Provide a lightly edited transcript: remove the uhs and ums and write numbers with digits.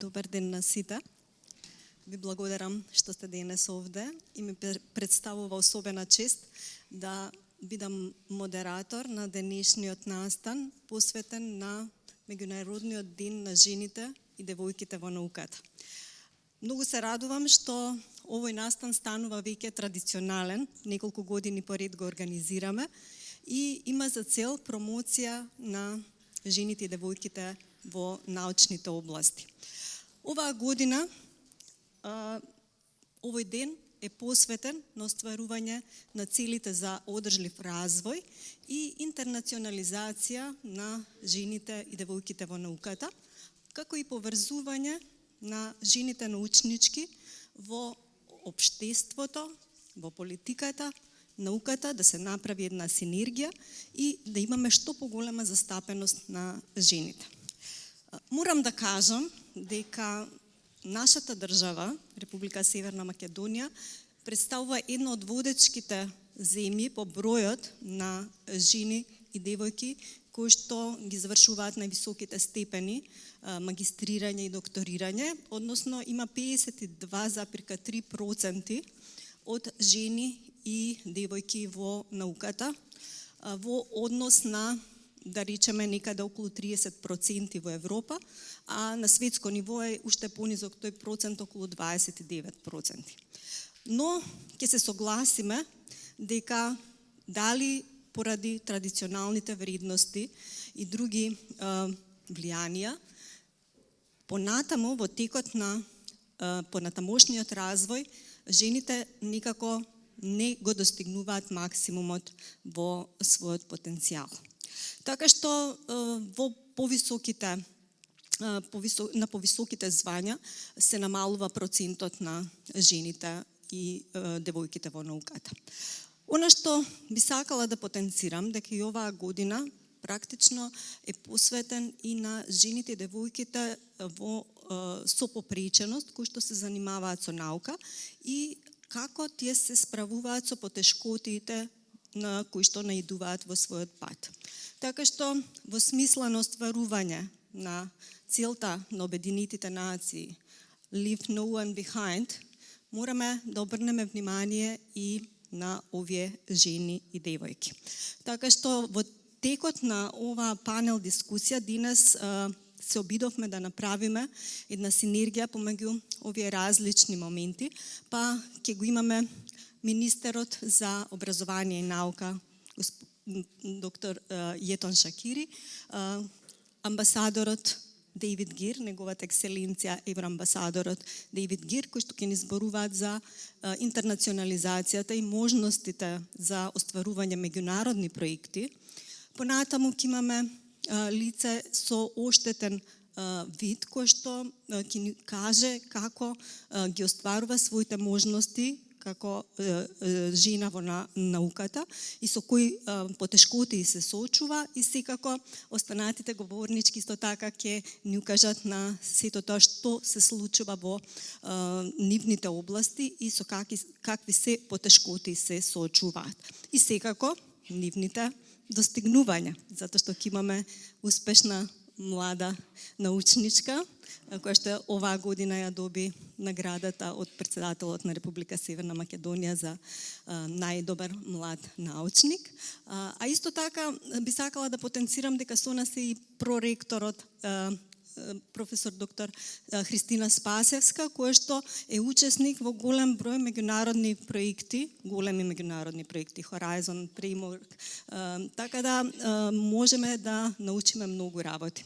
Добар ден на сите. Ви благодарам што сте денес овде и ми представува особена чест да бидам модератор на денешниот настан посветен на Меѓународниот ден на жените и девојките во науката. Многу се радувам што овој настан станува веќе традиционален, неколку години поред го организираме и има за цел промоција на жените и девојките во научните области. Оваа година, овој ден е посветен на остварување на целите за одржлив развој и интернационализација на жените и девојките во науката, како и поврзување на жените научнички во општеството, во политиката, науката, да се направи една синергија и да имаме што поголема застапеност на жените. Морам да кажам дека нашата држава, Република Северна Македонија, представува една од водечките земји по бројот на жени и девојки кои што ги завршуваат највисоките степени, магистрирање и докторирање, односно има 52,3% од жени и девојки во науката, во однос на, да речеме, некаде околу 30% во Европа, а на светско ниво е уште понизок тој процент, околу 29%. Но ќе се согласиме дека дали поради традиционалните вредности и други влијанија, понатаму во текот на понатамошниот развој, жените никако не го достигнуваат максимумот во својот потенцијал. Така што на повисоките звања се намалува процентот на жените и девојките во науката. Она што би сакала да потенцирам, дека и оваа година практично е посветен и на жените и девојките со попреченост, кои што се занимаваат со наука и како тие се справуваат со потешкотиите на кои што наидуваат во својот пат. Така што во смисла на остварување на целта на Обединетите нации Leave No One Behind, мораме да обрнеме внимание и на овие жени и девојки. Така што во текот на оваа панел дискусија денес се обидовме да направиме една синергија помеѓу овие различни моменти, па ќе го имаме министерот за образование и наука, доктор Јетон Шакири, амбасадорот Дейвид Гир, неговата екселенција евроамбасадорот Дейвид Гир, кои што ќе ни зборуваат за интернационализацијата и можностите за остварување меѓународни проекти. Понатаму ќе имаме лице со оштетен вид, кој што ќе ни каже како ги остварува своите можности како жена во науката и со кои потешкоти се соочува и секако останатите говорнички исто така ќе ни укажат на сето тоа што се случува во нивните области и со какви се потешкоти се соочуваат. И секако нивните достигнувања, затоа што ќе имаме успешна млада научничка, која што оваа година ја доби наградата од председателот на Република Северна Македонија за најдобар млад научник. А исто така би сакала да потенцирам дека со нас е и проректорот професор доктор Христина Спасевска, која што е учесник во голем број меѓународни проекти, Horizon, Framework, така да можеме да научиме многу работи.